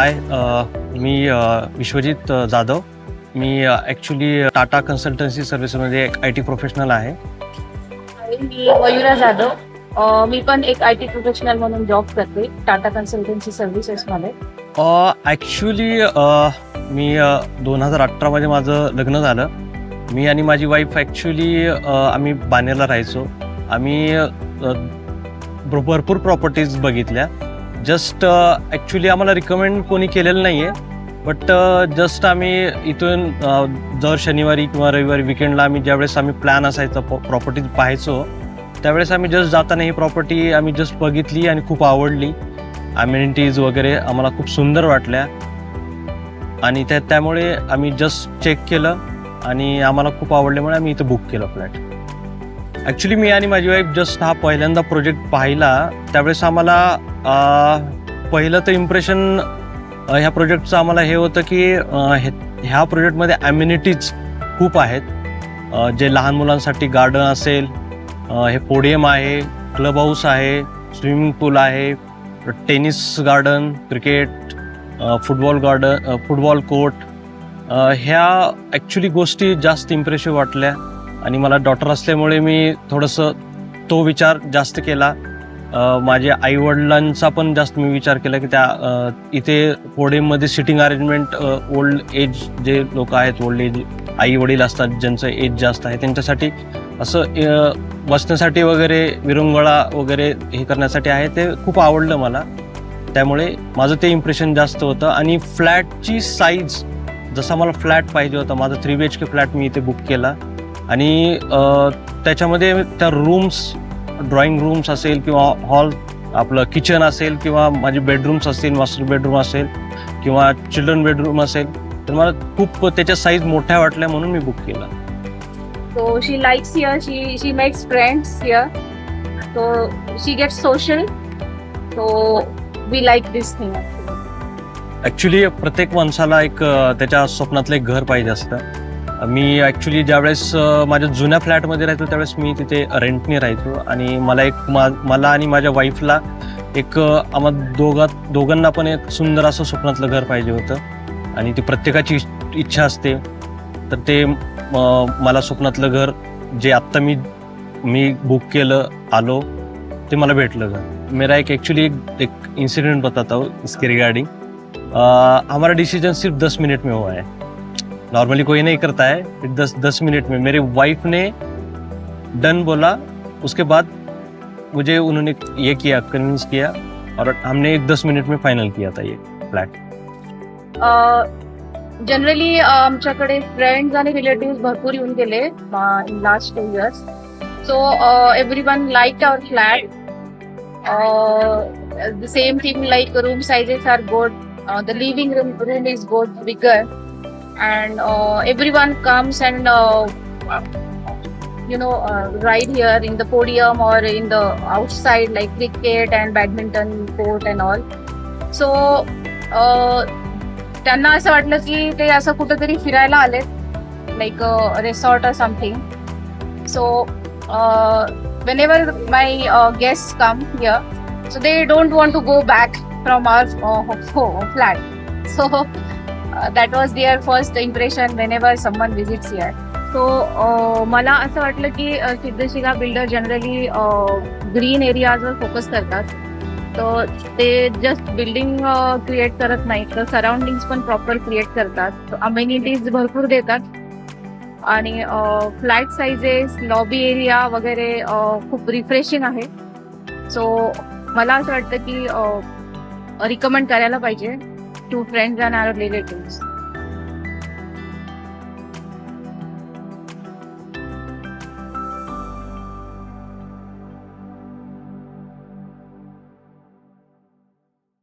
हाय, मी विश्वजित जाधव. मी actually Tata consultancy सर्व्हिसमध्ये एक IT professional आहे. मी मयुरा जाधव. मी पण एक IT प्रोफेशनल म्हणून जॉब करते टाटा कन्सल्टन्सी सर्व्हिसेसमध्ये. ॲक्च्युली मी 2018मध्ये माझं लग्न झालं. मी आणि माझी वाईफ ॲक्च्युली आम्ही बाणेरला राहायचो. आम्ही भरपूर प्रॉपर्टीज बघितल्या. जस्ट ॲक्च्युली आम्हाला रिकमेंड कोणी केलेलं नाही आहे, बट जस्ट आम्ही इथून दर शनिवारी किंवा रविवारी विकेंडला ज्यावेळेस आम्ही प्लॅन असायचा प्रॉपर्टी पाहायचो, त्यावेळेस आम्ही जस्ट जाताना ही प्रॉपर्टी आम्ही जस्ट बघितली आणि खूप आवडली. अमेनिटीज वगैरे आम्हाला खूप सुंदर वाटल्या आणि त्यामुळे आम्ही जस्ट चेक केलं आणि आम्हाला खूप आवडल्यामुळे आम्ही इथं बुक केलं फ्लॅट. ॲक्च्युली मी आणि माझी वाईफ जस्ट हा पहिल्यांदा प्रोजेक्ट पाहिला, त्यावेळेस आम्हाला पहिलं तर इम्प्रेशन ह्या प्रोजेक्टचं आम्हाला हे होतं की ह्या प्रोजेक्टमध्ये ॲम्युनिटीज खूप आहेत. जे लहान मुलांसाठी गार्डन असेल, हे पोडियम आहे, क्लब हाऊस आहे, स्विमिंग पूल आहे, tennis garden, cricket, football court, ह्या ॲक्च्युली गोष्टी जास्त इम्प्रेसिव्ह वाटल्या. आणि मला डॉटर असल्यामुळे मी थोडंसं तो विचार जास्त केला. माझ्या आईवडिलांचा पण जास्त मी विचार केला की त्या इथे पोडियममध्ये सिटिंग अरेंजमेंट, ओल्ड एज जे लोक आहेत, ओल्ड एज आई वडील असतात ज्यांचं एज जास्त आहे, त्यांच्यासाठी असं बसण्यासाठी वगैरे, विरंगुळा वगैरे हे करण्यासाठी आहे. ते खूप आवडलं मला, त्यामुळे माझं ते इम्प्रेशन जास्त होतं. आणि फ्लॅटची साईज जसा मला फ्लॅट पाहिजे होता, माझा 3 BHK फ्लॅट मी इथे बुक केला. आणि त्याच्यामध्ये त्या रूम्स, ड्रॉइंग रूम्स असेल किंवा हॉल, आपलं किचन असेल किंवा माझे बेडरूम्स असतील, मास्टर बेडरूम असेल किंवा चिल्ड्रन बेडरूम असेल, तर मला खूप त्याच्या साईज मोठ्या वाटल्या म्हणून मी बुक केला. So she likes here, she makes friends here. So she gets social. So we like this thing actually. Actually प्रत्येक माणसाला एक त्याच्या स्वप्नातलं एक घर पाहिजे असतं. मी ॲक्च्युली ज्यावेळेस माझ्या जुन्या फ्लॅटमध्ये राहायचो त्यावेळेस मी तिथे रेंटने राहायचो आणि मला आणि माझ्या वाईफला एक दोघांना पण एक सुंदर असं स्वप्नातलं घर पाहिजे होतं. आणि ती प्रत्येकाची इच्छा असते. तर ते मला स्वप्नातलं घर जे आत्ता मी बुक केलं, आलो, ते मला भेटलं घर. मेरा एक्चुअली एक इंसिडेंट बताता हूँ इसके रिगार्डिंग. हमारा डिसीजन सिर्फ 10 मिनट में हुआ है. नॉर्मली कोई नहीं करता है. 10 मिनट में मेरे वाइफ ने डन बोला. उसके बाद मुझे उन्होंने ये किया, कन्विंस किया और हमने 10 मिनट में फाइनल किया था ये फ्लॅट. जनरली आमच्याकडे फ्रेंड्स आणि रिलेटिव्ह भरपूर येऊन गेले in last 2 years. So everyone like our flat. The same thing, like room sizes are good. The living room is good, bigger, and everyone comes and ride here in the podium or in the outside, like cricket and badminton court and all. So त्यांना असं वाटलं की ते असं कुठेतरी फिरायला आलेत, like a resort or something. So whenever my guests come here, so they don't want to go back from our flat. So that was their first impression whenever someone visits here. So मला असं वाटलं की Siddhashila builder generally green एरियाजवर focus करतात. तर ते just building create करत नाही, तर सराउंडिंग्स पण प्रॉपर क्रिएट करतात. अमेनिटीज भरपूर देतात आणि फ्लॅट साईजेस, लॉबी एरिया वगैरे खूप रिफ्रेशिंग आहे. सो मला असं वाटतं की रिकमेंड करायला पाहिजे to friends and our relatives.